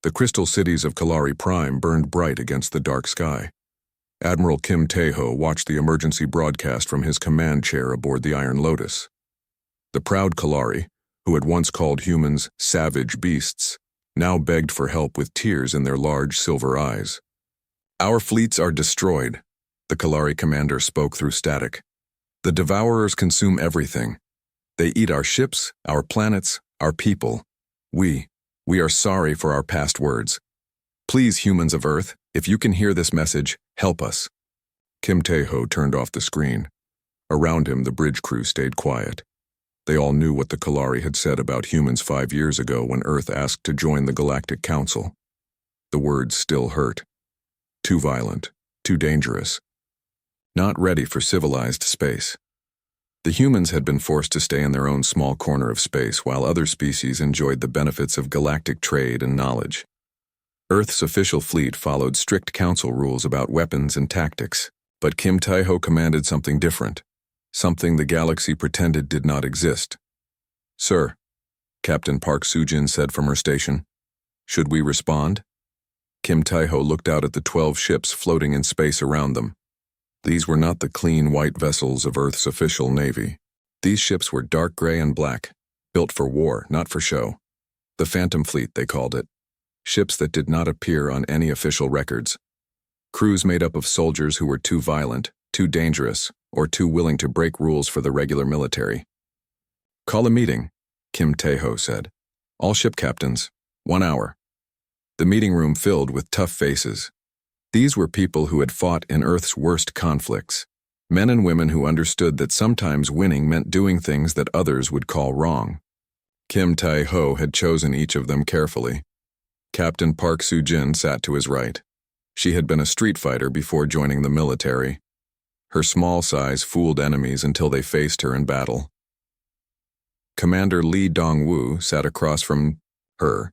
The crystal cities of Kalari Prime burned bright against the dark sky. Admiral Kim Tae-ho watched the emergency broadcast from his command chair aboard the Iron Lotus. The proud Kalari, who had once called humans savage beasts, now begged for help with tears in their large silver eyes. "Our fleets are destroyed," the Kalari commander spoke through static. "The Devourers consume everything. They eat our ships, our planets, our people. We are sorry for our past words. Please, humans of Earth, if you can hear this message, help us." Kim Tae-ho turned off the screen. Around him, the bridge crew stayed quiet. They all knew what the Kalari had said about humans 5 years ago when Earth asked to join the Galactic Council. The words still hurt. Too violent, too dangerous. Not ready for civilized space. The humans had been forced to stay in their own small corner of space while other species enjoyed the benefits of galactic trade and knowledge. Earth's official fleet followed strict council rules about weapons and tactics, but Kim Tae-ho commanded something different, something the galaxy pretended did not exist. "Sir," Captain Park Soo-jin said from her station, "should we respond?" Kim Tae-ho looked out at the 12 ships floating in space around them. These were not the clean white vessels of Earth's official navy. These ships were dark gray and black, built for war, not for show. The Phantom Fleet, they called it. Ships that did not appear on any official records. Crews made up of soldiers who were too violent, too dangerous, or too willing to break rules for the regular military. "Call a meeting," Kim Tae-ho said. "All ship captains, 1 hour." The meeting room filled with tough faces. These were people who had fought in Earth's worst conflicts, men and women who understood that sometimes winning meant doing things that others would call wrong. Kim Tae-ho had chosen each of them carefully. Captain Park Soo-jin sat to his right. She had been a street fighter before joining the military. Her small size fooled enemies until they faced her in battle. Commander Lee Dong-woo sat across from her,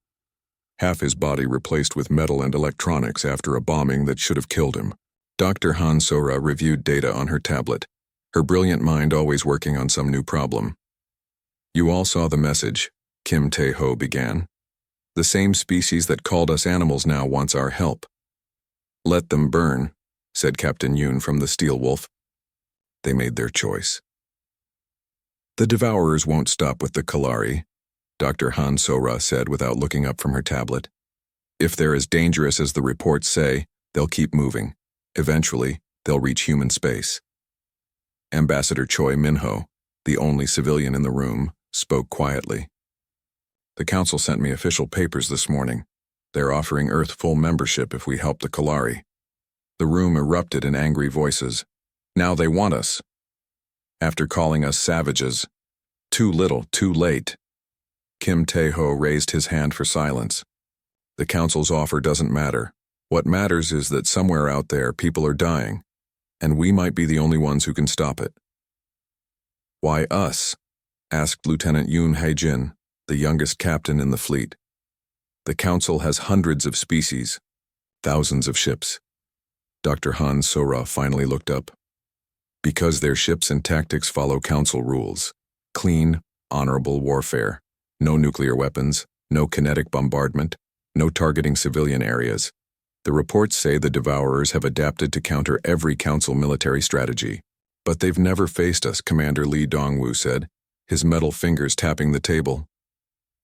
half his body replaced with metal and electronics after a bombing that should have killed him. Dr. Han Sora reviewed data on her tablet, her brilliant mind always working on some new problem. "You all saw the message," Kim Tae-ho began. "The same species that called us animals now wants our help." "Let them burn," said Captain Yoon from the Steel Wolf. They made their choice. "The Devourers won't stop with the Kalari," Dr. Han Sora said without looking up from her tablet. "If they're as dangerous as the reports say, they'll keep moving. Eventually, they'll reach human space." Ambassador Choi Min-ho, the only civilian in the room, spoke quietly. "The council sent me official papers this morning. They're offering Earth full membership if we help the Kalari." The room erupted in angry voices. "Now they want us. After calling us savages. Too little, too late." Kim Tae-ho raised his hand for silence. "The council's offer doesn't matter. What matters is that somewhere out there people are dying, and we might be the only ones who can stop it." "Why us?" asked Lieutenant Yoon Hae-jin, the youngest captain in the fleet. "The council has hundreds of species, thousands of ships." Dr. Han Sora finally looked up. "Because their ships and tactics follow council rules. Clean, honorable warfare. No nuclear weapons, no kinetic bombardment, no targeting civilian areas. The reports say the Devourers have adapted to counter every council military strategy. But they've never faced us," Commander Lee Dong-woo said, his metal fingers tapping the table.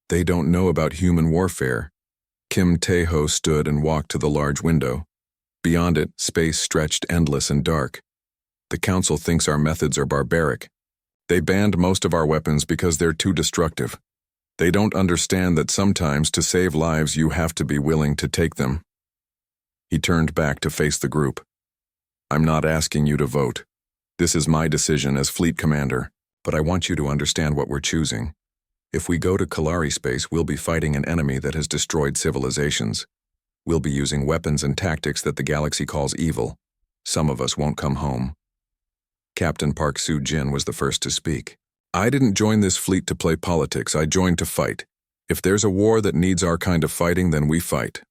"They don't know about human warfare." Kim Tae-ho stood and walked to the large window. Beyond it, space stretched endless and dark. "The council thinks our methods are barbaric. They banned most of our weapons because they're too destructive. They don't understand that sometimes to save lives you have to be willing to take them." He turned back to face the group. "I'm not asking you to vote. This is my decision as fleet commander, but I want you to understand what we're choosing. If we go to Kalari space, we'll be fighting an enemy that has destroyed civilizations. We'll be using weapons and tactics that the galaxy calls evil. Some of us won't come home." Captain Park Soo-jin was the first to speak. "I didn't join this fleet to play politics. I joined to fight. If there's a war that needs our kind of fighting, then we fight."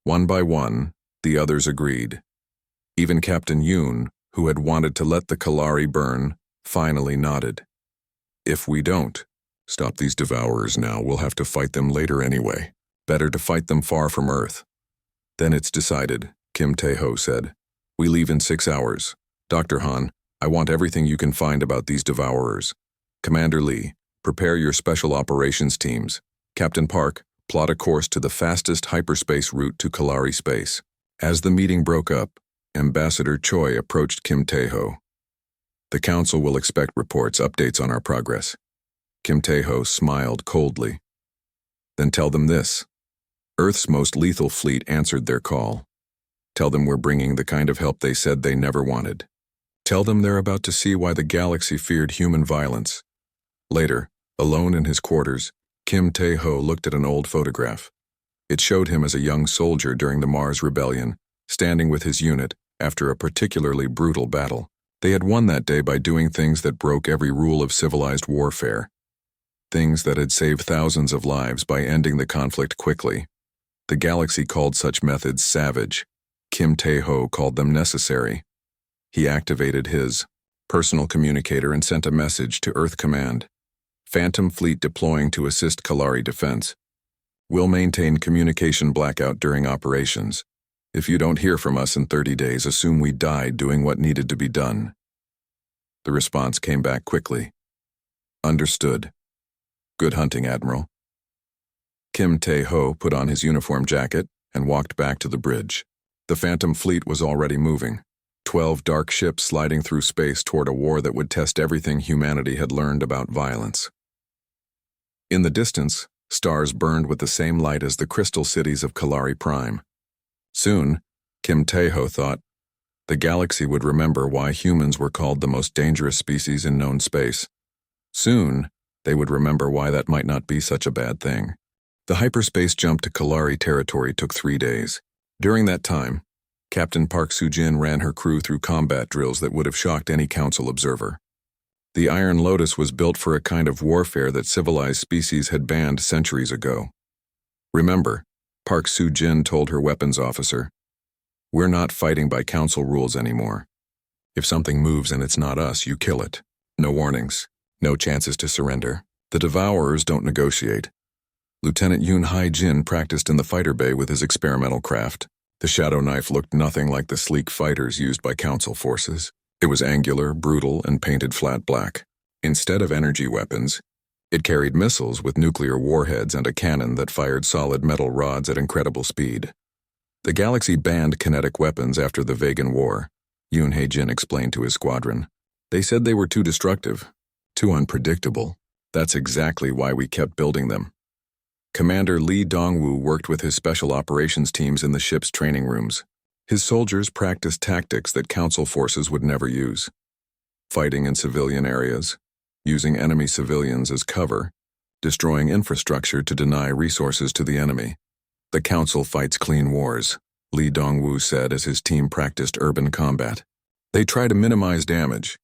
One by one, the others agreed. Even Captain Yoon, who had wanted to let the Kalari burn, finally nodded. "If we don't stop these Devourers now, we'll have to fight them later anyway." Better to fight them far from Earth. Then it's decided, Kim Tae-ho said. We leave in 6 hours. Dr. Han, I want everything you can find about these devourers. Commander Lee, prepare your special operations teams. Captain Park, plot a course to the fastest hyperspace route to Kalari space. As the meeting broke up, Ambassador Choi approached Kim Tae-ho. The council will expect reports, updates on our progress. Kim Tae-ho smiled coldly. Then tell them this. Earth's most lethal fleet answered their call. Tell them we're bringing the kind of help they said they never wanted. Tell them they're about to see why the galaxy feared human violence. Later, alone in his quarters, Kim Tae-ho looked at an old photograph. It showed him as a young soldier during the Mars Rebellion, standing with his unit after a particularly brutal battle. They had won that day by doing things that broke every rule of civilized warfare. Things that had saved thousands of lives by ending the conflict quickly. The galaxy called such methods savage. Kim Tae-ho called them necessary. He activated his personal communicator and sent a message to Earth Command. Phantom Fleet deploying to assist Kalari defense. We'll maintain communication blackout during operations. If you don't hear from us in 30 days, assume we died doing what needed to be done. The response came back quickly. Understood. Good hunting, Admiral. Kim Tae-ho put on his uniform jacket and walked back to the bridge. The Phantom Fleet was already moving. 12 dark ships sliding through space toward a war that would test everything humanity had learned about violence. In the distance, stars burned with the same light as the crystal cities of Kalari Prime. Soon, Kim Tae-ho thought, the galaxy would remember why humans were called the most dangerous species in known space. Soon, they would remember why that might not be such a bad thing. The hyperspace jump to Kalari territory took 3 days. During that time, Captain Park Soo-jin ran her crew through combat drills that would have shocked any council observer. The Iron Lotus was built for a kind of warfare that civilized species had banned centuries ago. Remember, Park Soo-jin told her weapons officer, we're not fighting by council rules anymore. If something moves and it's not us, you kill it. No warnings, no chances to surrender. The Devourers don't negotiate. Lieutenant Yoon Hae-jin practiced in the fighter bay with his experimental craft. The shadow knife looked nothing like the sleek fighters used by council forces. It was angular, brutal, and painted flat black. Instead of energy weapons, it carried missiles with nuclear warheads and a cannon that fired solid metal rods at incredible speed. The galaxy banned kinetic weapons after the Vegan War, Yoon Hae-jin explained to his squadron. They said they were too destructive, too unpredictable. That's exactly why we kept building them. Commander Lee Dong-woo worked with his special operations teams in the ship's training rooms. His soldiers practiced tactics that council forces would never use. Fighting in civilian areas, using enemy civilians as cover, destroying infrastructure to deny resources to the enemy. The council fights clean wars, Lee Dong-woo said as his team practiced urban combat. They try to minimize damage.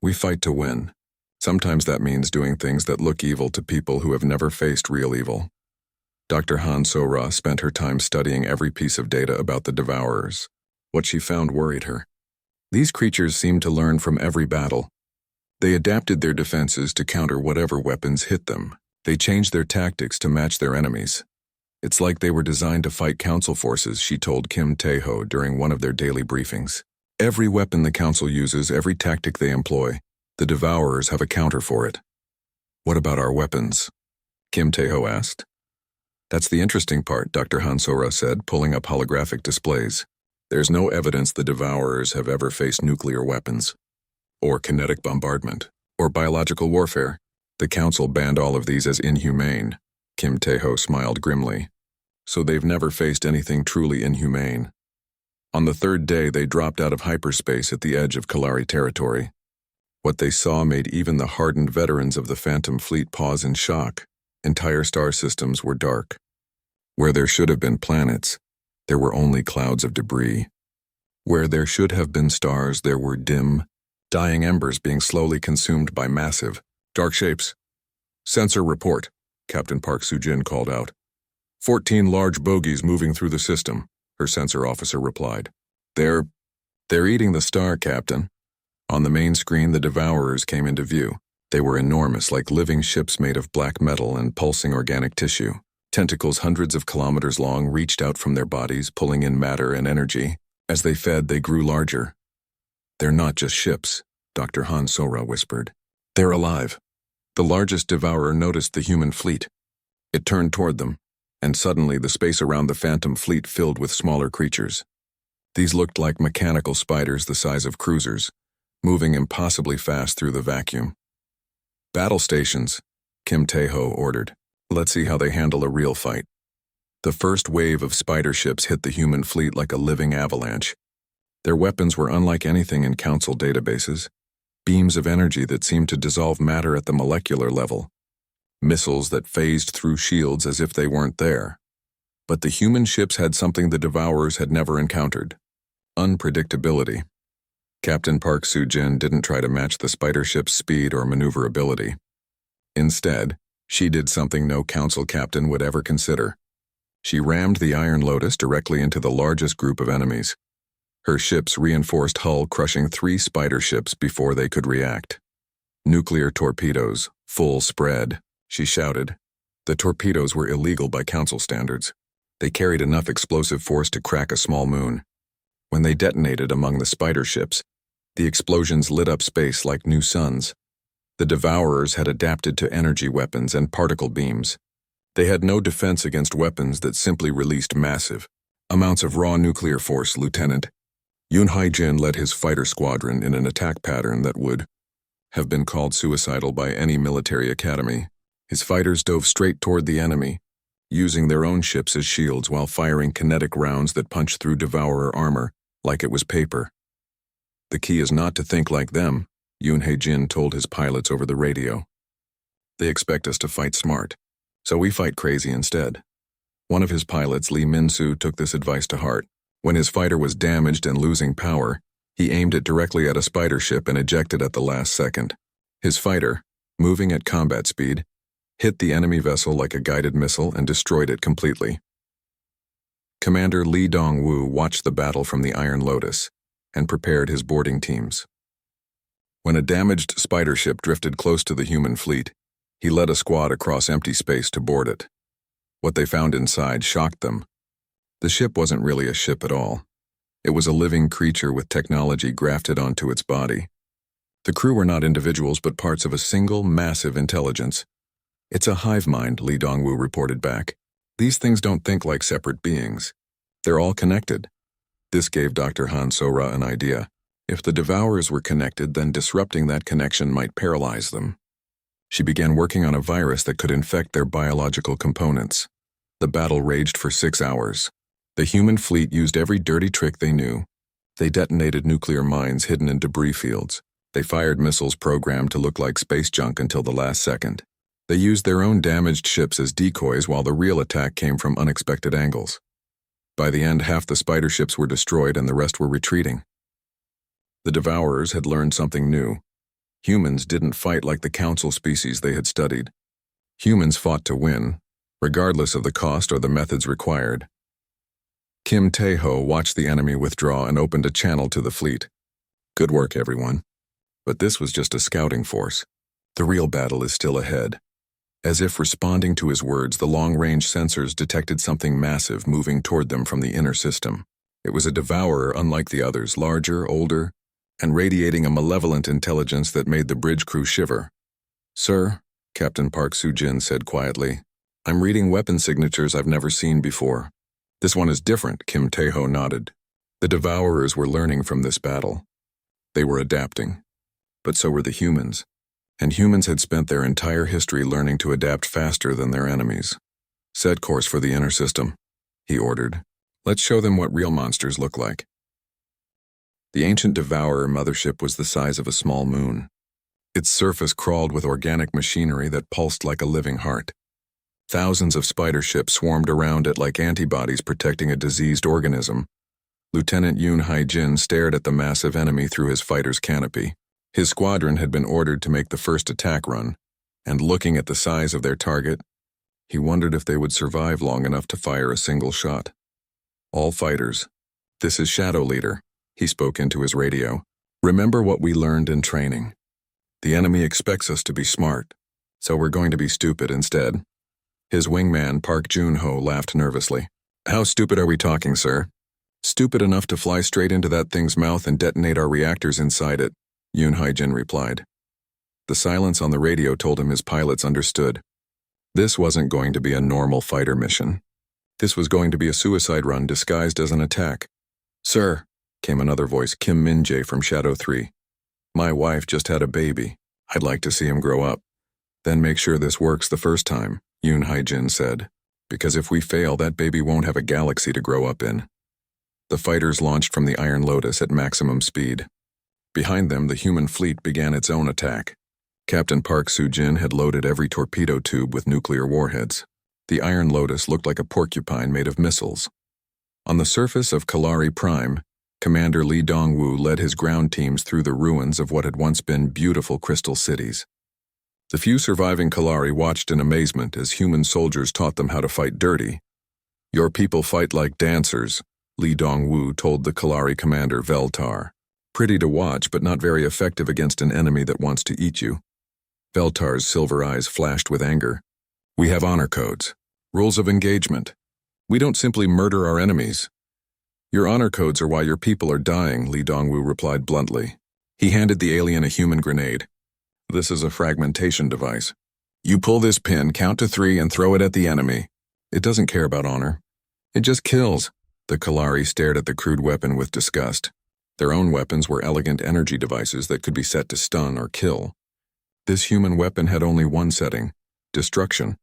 We fight to win. Sometimes that means doing things that look evil to people who have never faced real evil. Dr. Han So-ra spent her time studying every piece of data about the Devourers. What she found worried her. These creatures seemed to learn from every battle. They adapted their defenses to counter whatever weapons hit them. They changed their tactics to match their enemies. It's like they were designed to fight council forces, she told Kim Tae-ho during one of their daily briefings. Every weapon the council uses, every tactic they employ, the Devourers have a counter for it. What about our weapons? Kim Tae-ho asked. That's the interesting part, Dr. Han So-ra said, pulling up holographic displays. There's no evidence the Devourers have ever faced nuclear weapons, or kinetic bombardment, or biological warfare. The council banned all of these as inhumane. Kim Tae-ho smiled grimly. So they've never faced anything truly inhumane. On the 3rd day, they dropped out of hyperspace at the edge of Kalari territory. What they saw made even the hardened veterans of the Phantom Fleet pause in shock. Entire star systems were dark. Where there should have been planets, there were only clouds of debris. Where there should have been stars, there were dim, dying embers being slowly consumed by massive, dark shapes. Sensor report, Captain Park Soo-jin called out. 14 large bogies moving through the system, her sensor officer replied. They're eating the star, Captain. On the main screen, the Devourers came into view. They were enormous, like living ships made of black metal and pulsing organic tissue. Tentacles hundreds of kilometers long reached out from their bodies, pulling in matter and energy. As they fed, they grew larger. "They're not just ships," Dr. Han Sora whispered. "They're alive." The largest devourer noticed the human fleet. It turned toward them, and suddenly the space around the phantom fleet filled with smaller creatures. These looked like mechanical spiders the size of cruisers, moving impossibly fast through the vacuum. "Battle stations," Kim Tae-ho ordered. "Let's see how they handle a real fight." The first wave of spider ships hit the human fleet like a living avalanche. Their weapons were unlike anything in Council databases. Beams of energy that seemed to dissolve matter at the molecular level. Missiles that phased through shields as if they weren't there. But the human ships had something the Devourers had never encountered. Unpredictability. Captain Park Soo-jin didn't try to match the spider ship's speed or maneuverability. Instead, she did something no Council captain would ever consider. She rammed the Iron Lotus directly into the largest group of enemies. Her ship's reinforced hull crushing 3 spider ships before they could react. "Nuclear torpedoes, full spread," she shouted. The torpedoes were illegal by Council standards. They carried enough explosive force to crack a small moon. When they detonated among the spider ships, the explosions lit up space like new suns. The Devourers had adapted to energy weapons and particle beams. They had no defense against weapons that simply released massive amounts of raw nuclear force, Lieutenant. Yoon Hae-jin led his fighter squadron in an attack pattern that would have been called suicidal by any military academy. His fighters dove straight toward the enemy, using their own ships as shields while firing kinetic rounds that punched through Devourer armor like it was paper. "The key is not to think like them," Yoon Hae-jin told his pilots over the radio. "They expect us to fight smart, so we fight crazy instead." One of his pilots, Lee Min-soo, took this advice to heart. When his fighter was damaged and losing power, he aimed it directly at a spider ship and ejected at the last second. His fighter, moving at combat speed, hit the enemy vessel like a guided missile and destroyed it completely. Commander Lee Dong-woo watched the battle from the Iron Lotus and prepared his boarding teams. When a damaged spider ship drifted close to the human fleet, he led a squad across empty space to board it. What they found inside shocked them. The ship wasn't really a ship at all. It was a living creature with technology grafted onto its body. The crew were not individuals but parts of a single, massive intelligence. "It's a hive mind," Lee Dong-woo reported back. "These things don't think like separate beings. They're all connected." This gave Dr. Han Sora an idea. If the Devourers were connected, then disrupting that connection might paralyze them. She began working on a virus that could infect their biological components. The battle raged for 6 hours. The human fleet used every dirty trick they knew. They detonated nuclear mines hidden in debris fields. They fired missiles programmed to look like space junk until the last second. They used their own damaged ships as decoys while the real attack came from unexpected angles. By the end, half the spider ships were destroyed and the rest were retreating. The Devourers had learned something new. Humans didn't fight like the Council species they had studied. Humans fought to win, regardless of the cost or the methods required. Kim Tae-ho watched the enemy withdraw and opened a channel to the fleet. "Good work, everyone. But this was just a scouting force. The real battle is still ahead." As if responding to his words, the long-range sensors detected something massive moving toward them from the inner system. It was a devourer unlike the others, larger, older, and radiating a malevolent intelligence that made the bridge crew shiver. "Sir," Captain Park Soo-jin said quietly, "I'm reading weapon signatures I've never seen before." "This one is different," Kim Tae-ho nodded. The Devourers were learning from this battle. They were adapting. But so were the humans. And humans had spent their entire history learning to adapt faster than their enemies. "Set course for the inner system," he ordered. "Let's show them what real monsters look like." The ancient Devourer mothership was the size of a small moon. Its surface crawled with organic machinery that pulsed like a living heart. Thousands of spider ships swarmed around it like antibodies protecting a diseased organism. Lieutenant Yoon Hae-jin stared at the massive enemy through his fighter's canopy. His squadron had been ordered to make the first attack run, and looking at the size of their target, he wondered if they would survive long enough to fire a single shot. "All fighters, this is Shadow Leader," he spoke into his radio. "Remember what we learned in training. The enemy expects us to be smart, so we're going to be stupid instead. His wingman, Park Jun-ho, laughed nervously. How stupid are we talking, sir? Stupid enough to fly straight into that thing's mouth and detonate our reactors inside it, Yoon Hae-jin replied. The silence on the radio told him his pilots understood. This wasn't going to be a normal fighter mission. This was going to be a suicide run disguised as an attack. Sir, came another voice, Kim Min-jae from Shadow 3. My wife just had a baby. I'd like to see him grow up. Then make sure this works the first time, Yoon Hae-jin said. Because if we fail, that baby won't have a galaxy to grow up in. The fighters launched from the Iron Lotus at maximum speed. Behind them, the human fleet began its own attack. Captain Park Soo-jin had loaded every torpedo tube with nuclear warheads. The Iron Lotus looked like a porcupine made of missiles. On the surface of Kalari Prime, Commander Lee Dong-woo led his ground teams through the ruins of what had once been beautiful crystal cities. The few surviving Kalari watched in amazement as human soldiers taught them how to fight dirty. Your people fight like dancers, Lee Dong-woo told the Kalari commander Veltar. Pretty to watch, but not very effective against an enemy that wants to eat you. Veltar's silver eyes flashed with anger. We have honor codes, rules of engagement. We don't simply murder our enemies. Your honor codes are why your people are dying, Lee Dong-woo replied bluntly. He handed the alien a human grenade. This is a fragmentation device. You pull this pin, count to 3, and throw it at the enemy. It doesn't care about honor. It just kills. The Kalari stared at the crude weapon with disgust. Their own weapons were elegant energy devices that could be set to stun or kill. This human weapon had only one setting: destruction.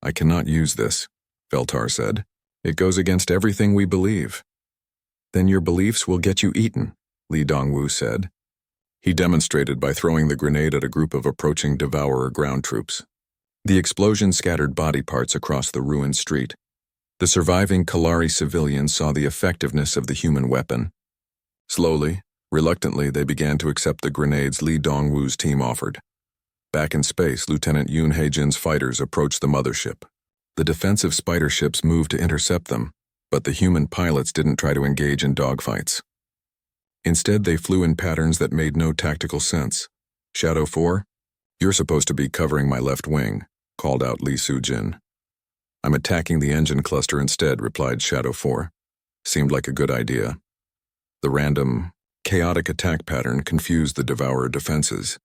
I cannot use this, Veltar said. It goes against everything we believe. Then your beliefs will get you eaten, Lee Dong-woo said. He demonstrated by throwing the grenade at a group of approaching Devourer ground troops. The explosion scattered body parts across the ruined street. The surviving Kalari civilians saw the effectiveness of the human weapon. Slowly, reluctantly, they began to accept the grenades Lee Dong-woo's team offered. Back in space, Lieutenant Yoon Hae-jin's fighters approached the mothership. The defensive spider ships moved to intercept them, but the human pilots didn't try to engage in dogfights. Instead, they flew in patterns that made no tactical sense. Shadow 4, you're supposed to be covering my left wing, called out Lee Soo-jin. I'm attacking the engine cluster instead, replied Shadow 4. Seemed like a good idea. The random, chaotic attack pattern confused the Devourer defenses.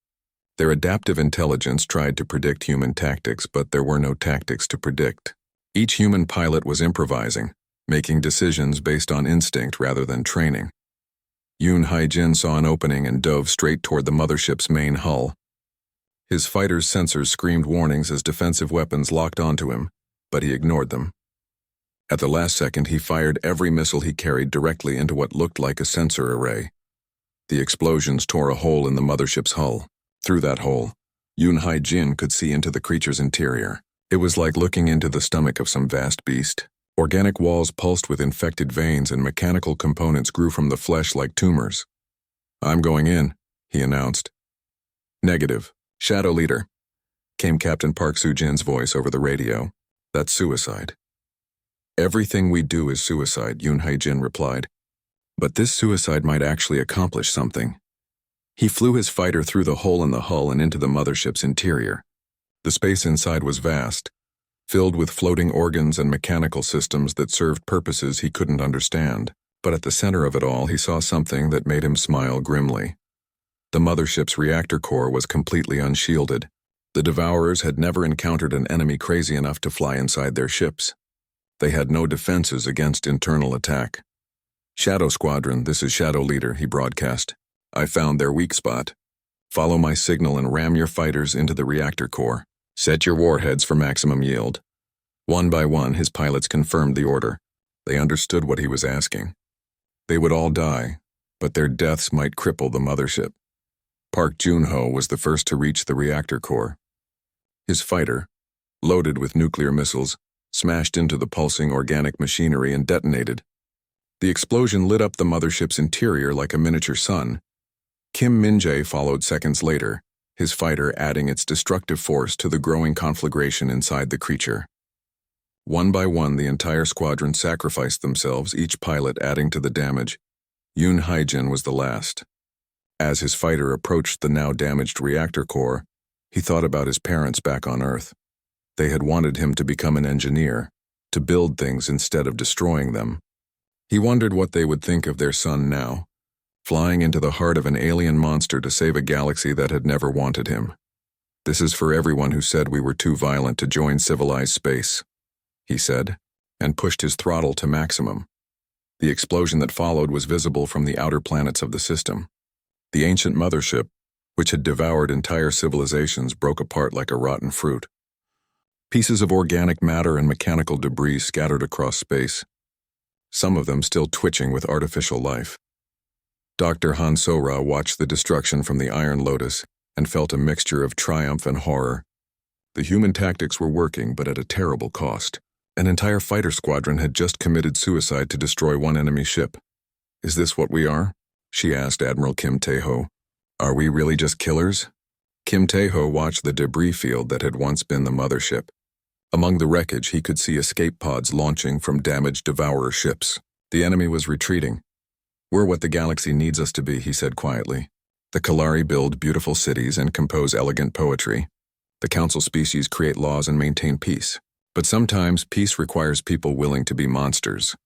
Their adaptive intelligence tried to predict human tactics, but there were no tactics to predict. Each human pilot was improvising, making decisions based on instinct rather than training. Yoon Hae-jin saw an opening and dove straight toward the mothership's main hull. His fighter's sensors screamed warnings as defensive weapons locked onto him, but he ignored them. At the last second, he fired every missile he carried directly into what looked like a sensor array. The explosions tore a hole in the mothership's hull. Through that hole, Yoon Hae-jin could see into the creature's interior. It was like looking into the stomach of some vast beast. Organic walls pulsed with infected veins and mechanical components grew from the flesh like tumors. I'm going in, he announced. Negative. Shadow Leader, came Captain Park Soo-jin's voice over the radio. That's suicide. Everything we do is suicide, Yoon Hae-jin replied. But this suicide might actually accomplish something. He flew his fighter through the hole in the hull and into the mothership's interior. The space inside was vast, filled with floating organs and mechanical systems that served purposes he couldn't understand. But at the center of it all, he saw something that made him smile grimly. The mothership's reactor core was completely unshielded. The Devourers had never encountered an enemy crazy enough to fly inside their ships. They had no defenses against internal attack. Shadow Squadron, this is Shadow Leader, he broadcast. I found their weak spot. Follow my signal and ram your fighters into the reactor core. Set your warheads for maximum yield. One by one, his pilots confirmed the order. They understood what he was asking. They would all die, but their deaths might cripple the mothership. Park Jun-ho was the first to reach the reactor core. His fighter, loaded with nuclear missiles, smashed into the pulsing organic machinery and detonated. The explosion lit up the mothership's interior like a miniature sun. Kim Min-jae followed seconds later, his fighter adding its destructive force to the growing conflagration inside the creature. One by one, the entire squadron sacrificed themselves, each pilot adding to the damage. Yoon Hae-jin was the last. As his fighter approached the now damaged reactor core, he thought about his parents back on Earth. They had wanted him to become an engineer, to build things instead of destroying them. He wondered what they would think of their son now, flying into the heart of an alien monster to save a galaxy that had never wanted him. "This is for everyone who said we were too violent to join civilized space," he said, and pushed his throttle to maximum. The explosion that followed was visible from the outer planets of the system. The ancient mothership, which had devoured entire civilizations, broke apart like a rotten fruit. Pieces of organic matter and mechanical debris scattered across space, some of them still twitching with artificial life. Dr. Han Sora watched the destruction from the Iron Lotus and felt a mixture of triumph and horror. The human tactics were working, but at a terrible cost. An entire fighter squadron had just committed suicide to destroy one enemy ship. "Is this what we are?" she asked Admiral Kim Tae-ho. "Are we really just killers?" Kim Tae-ho watched the debris field that had once been the mothership. Among the wreckage, he could see escape pods launching from damaged Devourer ships. The enemy was retreating. "We're what the galaxy needs us to be," he said quietly. "The Kalari build beautiful cities and compose elegant poetry. The council species create laws and maintain peace. But sometimes peace requires people willing to be monsters."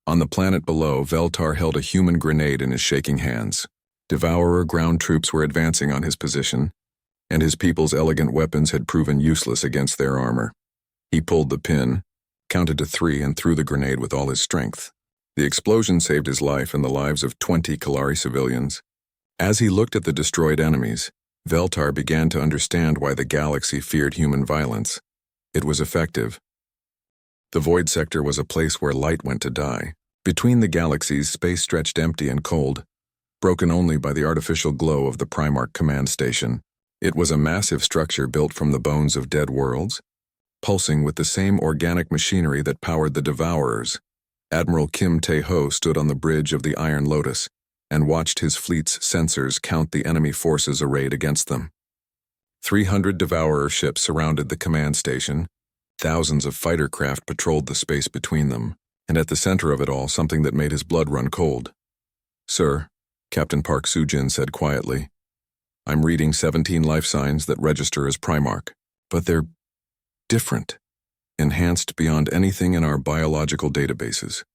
On the planet below, Veltar held a human grenade in his shaking hands. Devourer ground troops were advancing on his position, and his people's elegant weapons had proven useless against their armor. He pulled the pin, counted to 3, and threw the grenade with all his strength. The explosion saved his life and the lives of 20 Kalari civilians. As he looked at the destroyed enemies, Veltar began to understand why the galaxy feared human violence. It was effective. The void sector was a place where light went to die. Between the galaxies, space stretched empty and cold, broken only by the artificial glow of the Primarch command station. It was a massive structure built from the bones of dead worlds, pulsing with the same organic machinery that powered the Devourers. Admiral Kim Tae-ho stood on the bridge of the Iron Lotus and watched his fleet's sensors count the enemy forces arrayed against them. 300 Devourer ships surrounded the command station. Thousands of fighter craft patrolled the space between them, and at the center of it all, something that made his blood run cold. "Sir," Captain Park Soo-jin said quietly, "I'm reading 17 life signs that register as Primarch, but they're different, enhanced beyond anything in our biological databases.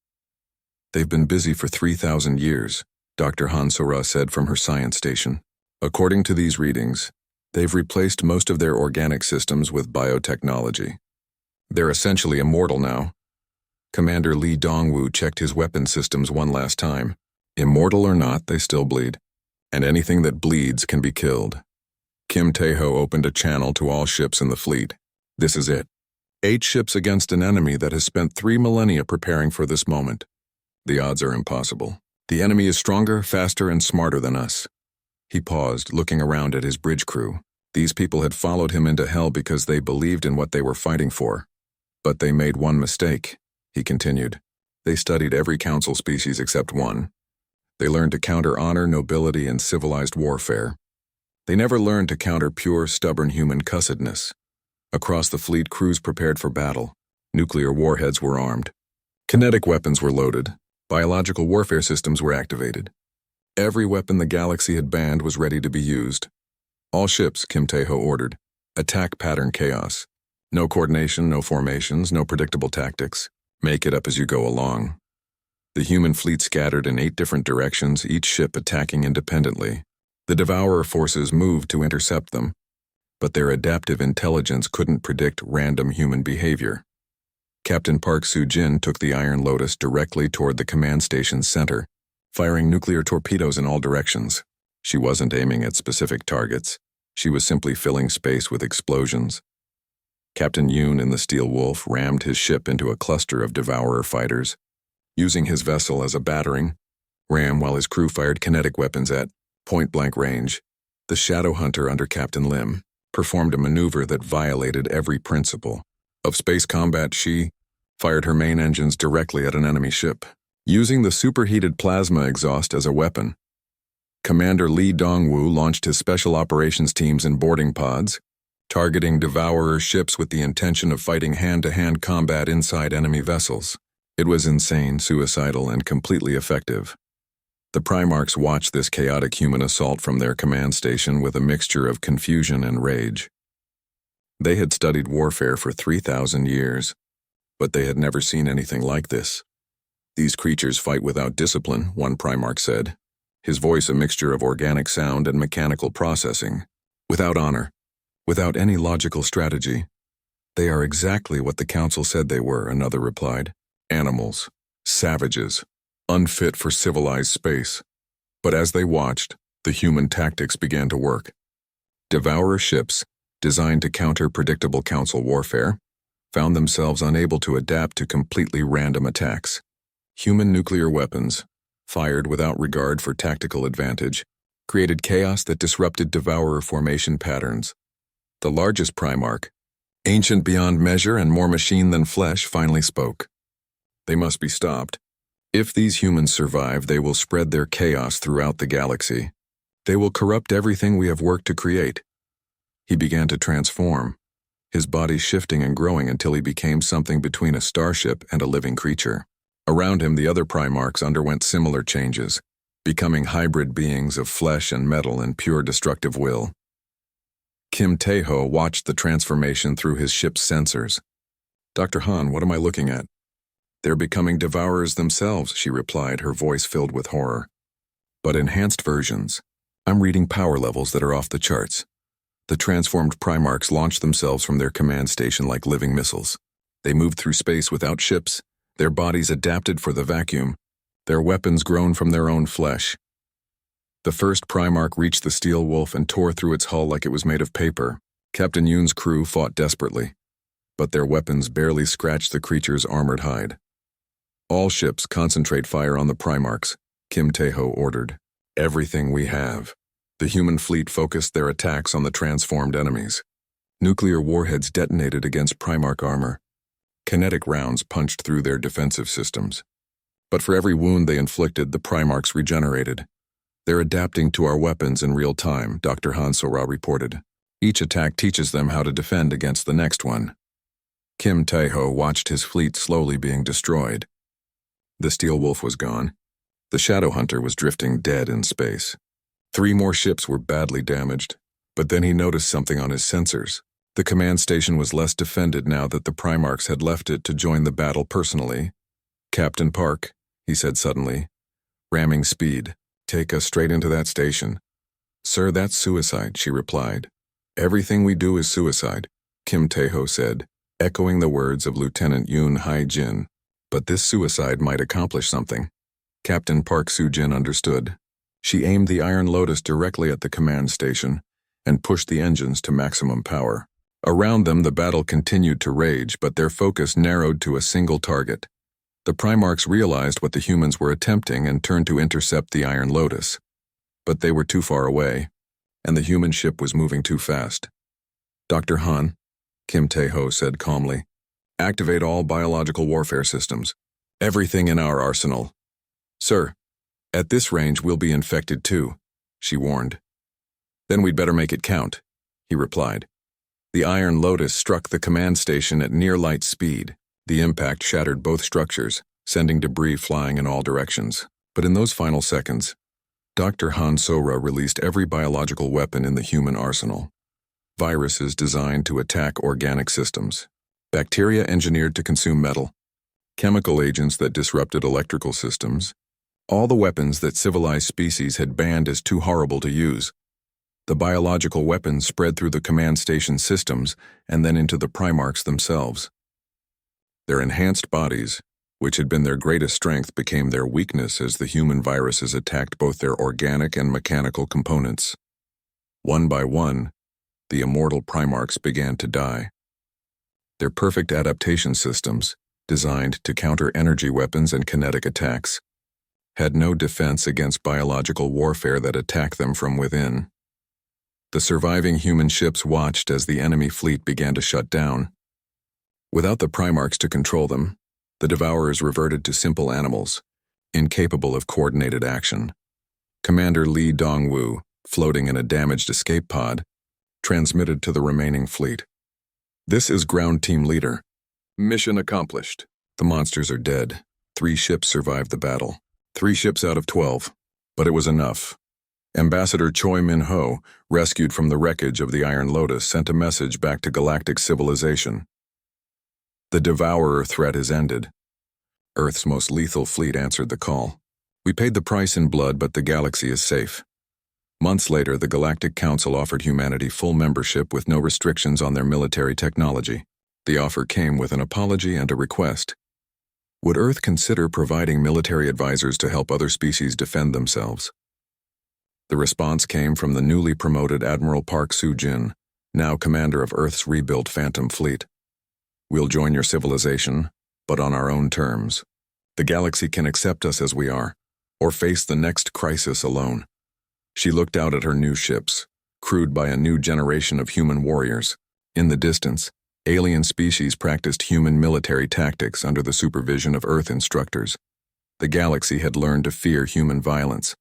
They've been busy for 3,000 years, Dr. Hansora said from her science station. According to these readings, they've replaced most of their organic systems with biotechnology. They're essentially immortal now." Commander Lee Dongwoo checked his weapon systems one last time. Immortal or not, they still bleed, and anything that bleeds can be killed. Kim Tae-ho opened a channel to all ships in the fleet. "This is it. 8 ships against an enemy that has spent 3 millennia preparing for this moment. The odds are impossible. The enemy is stronger, faster, and smarter than us." He paused, looking around at his bridge crew. These people had followed him into hell because they believed in what they were fighting for. "But they made one mistake," he continued. "They studied every council species except one. They learned to counter honor, nobility, and civilized warfare. They never learned to counter pure, stubborn human cussedness." Across the fleet, crews prepared for battle. Nuclear warheads were armed. Kinetic weapons were loaded. Biological warfare systems were activated. Every weapon the galaxy had banned was ready to be used. "All ships," Kim Tae-ho ordered. "Attack pattern chaos. No coordination, no formations, no predictable tactics. Make it up as you go along." The human fleet scattered in 8 different directions, each ship attacking independently. The Devourer forces moved to intercept them, but their adaptive intelligence couldn't predict random human behavior. Captain Park Soo-jin took the Iron Lotus directly toward the command station's center, firing nuclear torpedoes in all directions. She wasn't aiming at specific targets. She was simply filling space with explosions. Captain Yoon in the Steel Wolf rammed his ship into a cluster of Devourer fighters, using his vessel as a battering ram while his crew fired kinetic weapons at point-blank range. The Shadow Hunter under Captain Lim performed a maneuver that violated every principle of space combat. She fired her main engines directly at an enemy ship, using the superheated plasma exhaust as a weapon. Commander Lee Dongwoo launched his special operations teams in boarding pods, targeting Devourer ships with the intention of fighting hand-to-hand combat inside enemy vessels. It was insane, suicidal, and completely effective. The Primarchs watched this chaotic human assault from their command station with a mixture of confusion and rage. They had studied warfare for 3,000 years, but they had never seen anything like this. These creatures fight without discipline, one Primarch said, his voice a mixture of organic sound and mechanical processing. Without honor, without any logical strategy. They are exactly what the Council said they were, another replied. Animals, savages, unfit for civilized space. But as they watched, the human tactics began to work. Devourer ships, designed to counter predictable Council warfare, found themselves unable to adapt to completely random attacks. Human nuclear weapons, fired without regard for tactical advantage, created chaos that disrupted Devourer formation patterns. The largest Primarch, ancient beyond measure and more machine than flesh, finally spoke. They must be stopped. If these humans survive, they will spread their chaos throughout the galaxy. They will corrupt everything we have worked to create. He began to transform, his body shifting and growing until he became something between a starship and a living creature. Around him, the other Primarchs underwent similar changes, becoming hybrid beings of flesh and metal and pure destructive will. Kim Tae-ho watched the transformation through his ship's sensors. Dr. Han, what am I looking at? They're becoming devourers themselves, she replied, her voice filled with horror. But enhanced versions. I'm reading power levels that are off the charts. The transformed Primarchs launched themselves from their command station like living missiles. They moved through space without ships, their bodies adapted for the vacuum, their weapons grown from their own flesh. The first Primarch reached the steel wolf and tore through its hull like it was made of paper. Captain Yoon's crew fought desperately, but their weapons barely scratched the creature's armored hide. All ships concentrate fire on the Primarchs, Kim Tae-ho ordered. Everything we have. The human fleet focused their attacks on the transformed enemies. Nuclear warheads detonated against Primarch armor. Kinetic rounds punched through their defensive systems. But for every wound they inflicted, the Primarchs regenerated. They're adapting to our weapons in real time, Dr. Han So-ra reported. Each attack teaches them how to defend against the next one. Kim Tae-ho watched his fleet slowly being destroyed. The Steel Wolf was gone. The Shadow Hunter was drifting dead in space. 3 more ships were badly damaged, but then he noticed something on his sensors. The command station was less defended now that the Primarchs had left it to join the battle personally. Captain Park, he said suddenly, ramming speed, take us straight into that station. Sir, that's suicide, she replied. Everything we do is suicide, Kim Tae-ho said, echoing the words of Lieutenant Yoon Hae-jin. But this suicide might accomplish something. Captain Park Soo-jin understood. She aimed the Iron Lotus directly at the command station and pushed the engines to maximum power. Around them, the battle continued to rage, but their focus narrowed to a single target. The Primarchs realized what the humans were attempting and turned to intercept the Iron Lotus. But they were too far away, and the human ship was moving too fast. Dr. Han, Kim Tae-ho said calmly, activate all biological warfare systems. Everything in our arsenal. Sir, at this range we'll be infected too, she warned. Then we'd better make it count, he replied. The Iron Lotus struck the command station at near light speed. The impact shattered both structures, sending debris flying in all directions. But in those final seconds, Dr. Han So-ra released every biological weapon in the human arsenal. Viruses designed to attack organic systems. Bacteria engineered to consume metal. Chemical agents that disrupted electrical systems. All the weapons that civilized species had banned as too horrible to use. The biological weapons spread through the command station systems and then into the Primarchs themselves. Their enhanced bodies, which had been their greatest strength, became their weakness as the human viruses attacked both their organic and mechanical components. One by one, the immortal Primarchs began to die. Their perfect adaptation systems, designed to counter energy weapons and kinetic attacks, had no defense against biological warfare that attacked them from within. The surviving human ships watched as the enemy fleet began to shut down. Without the Primarchs to control them, the Devourers reverted to simple animals, incapable of coordinated action. Commander Lee Dong-woo, floating in a damaged escape pod, transmitted to the remaining fleet. This is Ground Team Leader. Mission accomplished. The monsters are dead. 3 ships survived the battle. 3 ships out of 12. But it was enough. Ambassador Choi Min-ho, rescued from the wreckage of the Iron Lotus, sent a message back to galactic civilization. The Devourer threat is ended. Earth's most lethal fleet answered the call. We paid the price in blood, but the galaxy is safe. Months later, the Galactic Council offered humanity full membership with no restrictions on their military technology. The offer came with an apology and a request. Would Earth consider providing military advisors to help other species defend themselves? The response came from the newly promoted Admiral Park Soo-jin, now commander of Earth's rebuilt Phantom Fleet. We'll join your civilization, but on our own terms. The galaxy can accept us as we are, or face the next crisis alone. She looked out at her new ships, crewed by a new generation of human warriors. In the distance, alien species practiced human military tactics under the supervision of Earth instructors. The galaxy had learned to fear human violence.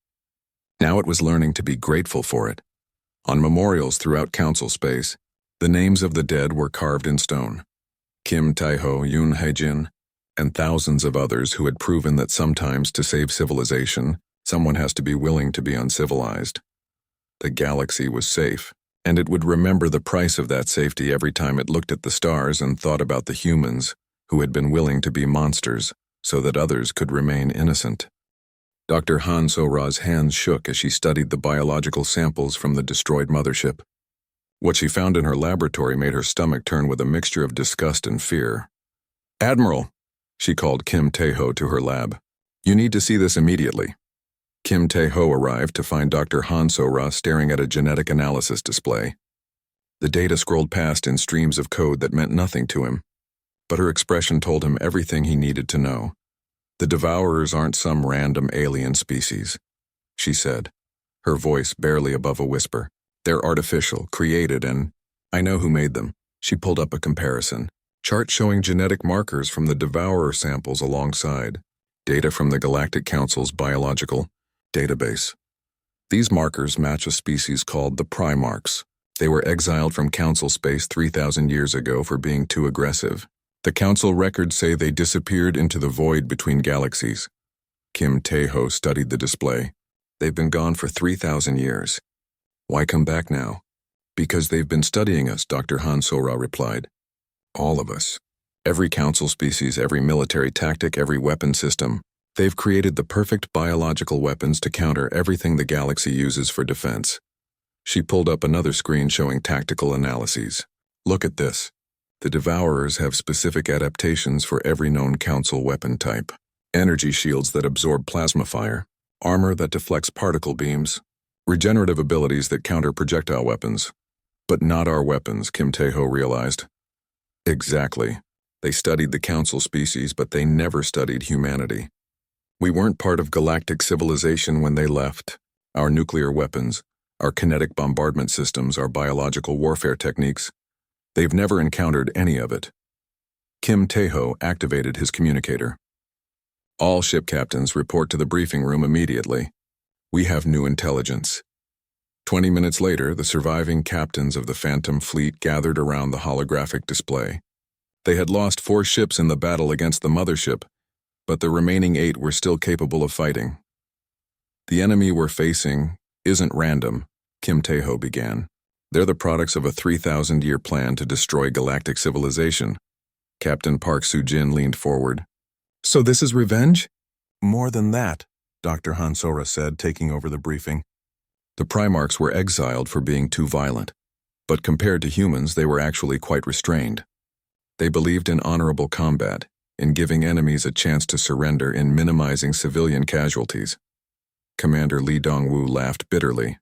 Now it was learning to be grateful for it. On memorials throughout Council space, the names of the dead were carved in stone. Kim Tae-ho, Yoon Hae-jin, and thousands of others who had proven that sometimes to save civilization, someone has to be willing to be uncivilized. The galaxy was safe, and it would remember the price of that safety every time it looked at the stars and thought about the humans who had been willing to be monsters so that others could remain innocent. Dr. Han So-ra's hands shook as she studied the biological samples from the destroyed mothership. What she found in her laboratory made her stomach turn with a mixture of disgust and fear. "Admiral," she called Kim Tae-ho to her lab. "You need to see this immediately." Kim Tae-ho arrived to find Dr. Han So-ra staring at a genetic analysis display. The data scrolled past in streams of code that meant nothing to him, but her expression told him everything he needed to know. "The Devourers aren't some random alien species," she said, her voice barely above a whisper. "They're artificial, created, and I know who made them." She pulled up a comparison chart showing genetic markers from the Devourer samples alongside data from the Galactic Council's biological database. These markers match a species called the Primarchs. They were exiled from Council space 3,000 years ago for being too aggressive. The Council records say they disappeared into the void between galaxies. Kim Tae-ho studied the display. "They've been gone for 3,000 years. Why come back now?" "Because they've been studying us," Dr. Han So-ra replied. "All of us. Every Council species, every military tactic, every weapon system. They've created the perfect biological weapons to counter everything the galaxy uses for defense." She pulled up another screen showing tactical analyses. "Look at this. The Devourers have specific adaptations for every known Council weapon type. Energy shields that absorb plasma fire, armor that deflects particle beams, regenerative abilities that counter projectile weapons. But not our weapons," Kim Tae-ho realized. "Exactly. They studied the Council species, but they never studied humanity. We weren't part of galactic civilization when they left. Our nuclear weapons, our kinetic bombardment systems, our biological warfare techniques, they've never encountered any of it." Kim Tae-ho activated his communicator. "All ship captains report to the briefing room immediately. We have new intelligence." 20 minutes later, the surviving captains of the Phantom Fleet gathered around the holographic display. They had lost 4 ships in the battle against the mothership, but the remaining 8 were still capable of fighting. "The enemy we're facing isn't random," Kim Tae-ho began. "They're the products of a 3,000-year plan to destroy galactic civilization." Captain Park Soo-jin leaned forward. "So this is revenge?" "More than that," Dr. Han So-ra said, taking over the briefing. "The Primarchs were exiled for being too violent, but compared to humans, they were actually quite restrained. They believed in honorable combat, in giving enemies a chance to surrender, in minimizing civilian casualties." Commander Lee Dong-woo laughed bitterly.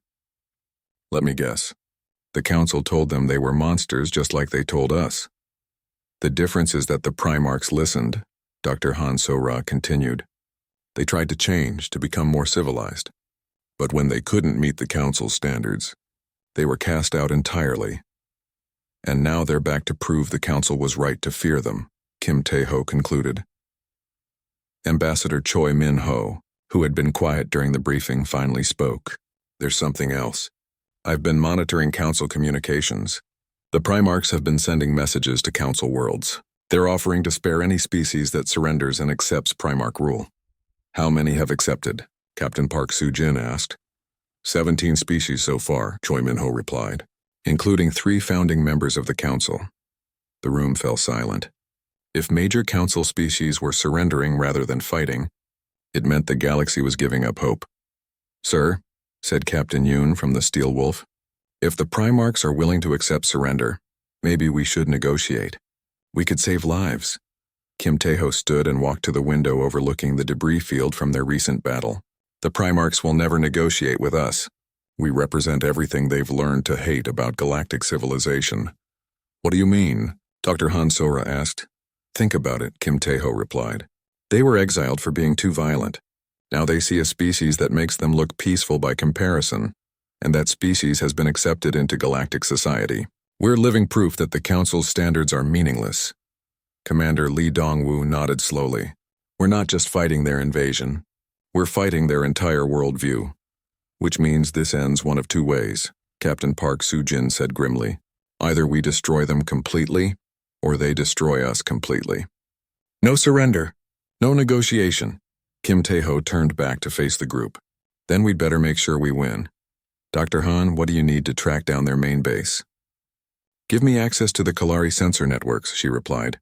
"Let me guess. The Council told them they were monsters just like they told us. The difference is that the Primarchs listened," Dr. Han So-ra continued. "They tried to change, to become more civilized. But when they couldn't meet the Council's standards, they were cast out entirely. And now they're back to prove the Council was right to fear them," Kim Tae-ho concluded. Ambassador Choi Min-ho, who had been quiet during the briefing, finally spoke. "There's something else. I've been monitoring Council communications. The Primarchs have been sending messages to Council worlds. They're offering to spare any species that surrenders and accepts Primarch rule." "How many have accepted?" Captain Park Soo-jin asked. 17 species so far, Choi Min-ho replied, including 3 founding members of the council. The room fell silent. If major council species were surrendering rather than fighting, it meant the galaxy was giving up hope. Sir, said Captain Yoon from the Steel Wolf, if the Primarchs are willing to accept surrender, maybe we should negotiate. We could save lives. Kim Tae-ho stood and walked to the window overlooking the debris field from their recent battle. The Primarchs will never negotiate with us. We represent everything they've learned to hate about galactic civilization. What do you mean? Dr. Han Sora asked. Think about it, Kim Tae-ho replied. They were exiled for being too violent. Now they see a species that makes them look peaceful by comparison, and that species has been accepted into galactic society. We're living proof that the Council's standards are meaningless. Commander Lee Dong-woo nodded slowly. We're not just fighting their invasion. We're fighting their entire worldview. Which means this ends one of 2 ways, Captain Park Soo-jin said grimly. Either we destroy them completely, or they destroy us completely. No surrender. No negotiation. Kim Tae-ho turned back to face the group. Then we'd better make sure we win. Dr. Han, what do you need to track down their main base? Give me access to the Kalari sensor networks, she replied.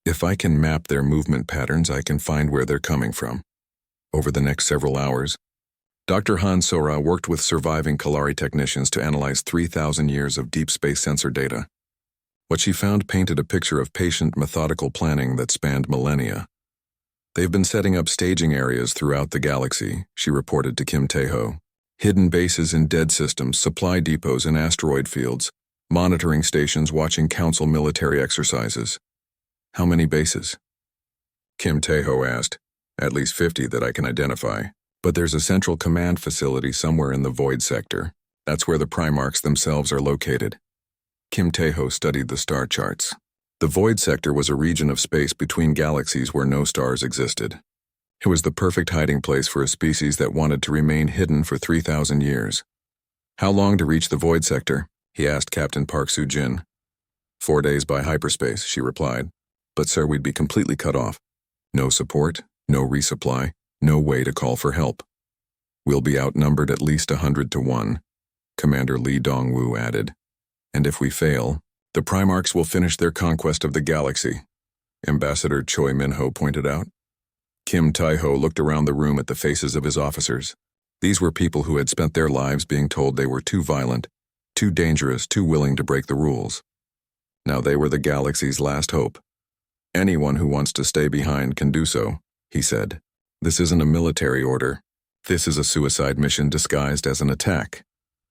If I can map their movement patterns, I can find where they're coming from. Over the next several hours, Dr. Han Sora worked with surviving Kalari technicians to analyze 3,000 years of deep space sensor data. What she found painted a picture of patient, methodical planning that spanned millennia. They've been setting up staging areas throughout the galaxy, she reported to Kim Tae-ho. Hidden bases in dead systems, supply depots in asteroid fields, monitoring stations watching Council military exercises. How many bases? Kim Tae-ho asked. At least 50 that I can identify. But there's a central command facility somewhere in the Void sector. That's where the Primarchs themselves are located. Kim Tae-ho studied the star charts. The Void sector was a region of space between galaxies where no stars existed. It was the perfect hiding place for a species that wanted to remain hidden for 3,000 years. How long to reach the Void sector? He asked Captain Park Soo-jin. 4 days by hyperspace, she replied. But sir, we'd be completely cut off. No support, no resupply, no way to call for help. We'll be outnumbered at least 100 to 1, Commander Lee Dong-woo added. And if we fail, the Primarchs will finish their conquest of the galaxy, Ambassador Choi Min-ho pointed out. Kim Tae-ho looked around the room at the faces of his officers. These were people who had spent their lives being told they were too violent, too dangerous, too willing to break the rules. Now they were the galaxy's last hope. Anyone who wants to stay behind can do so, he said. This isn't a military order. This is a suicide mission disguised as an attack.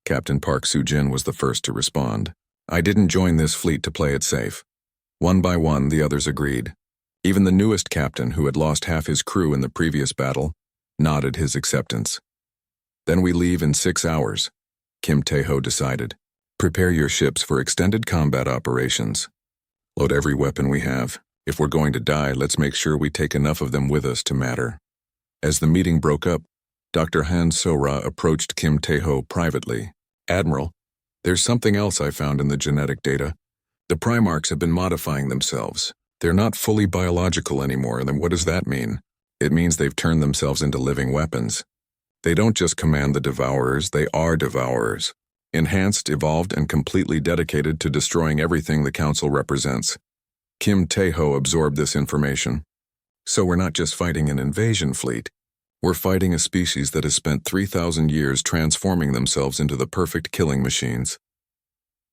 Captain Park Soo-jin was the first to respond. I didn't join this fleet to play it safe. One by one, the others agreed. Even the newest captain, who had lost half his crew in the previous battle, nodded his acceptance. Then we leave in 6 hours, Kim Tae-ho decided. Prepare your ships for extended combat operations. Load every weapon we have. If we're going to die, let's make sure we take enough of them with us to matter. As the meeting broke up, Dr. Han Sora approached Kim Tae-ho privately. Admiral, there's something else I found in the genetic data. The Primarchs have been modifying themselves. They're not fully biological anymore, then what does that mean? It means they've turned themselves into living weapons. They don't just command the Devourers, they are Devourers. Enhanced, evolved, and completely dedicated to destroying everything the Council represents. Kim Tae-ho absorbed this information. So we're not just fighting an invasion fleet. We're fighting a species that has spent 3,000 years transforming themselves into the perfect killing machines.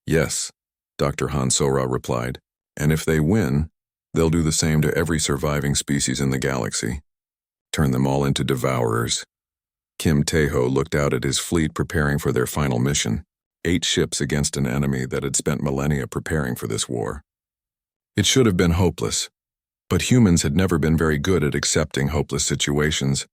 Yes, Dr. Han Sora replied. And if they win, they'll do the same to every surviving species in the galaxy. Turn them all into Devourers. Kim Tae-ho looked out at his fleet preparing for their final mission. 8 ships against an enemy that had spent millennia preparing for this war. It should have been hopeless, but humans had never been very good at accepting hopeless situations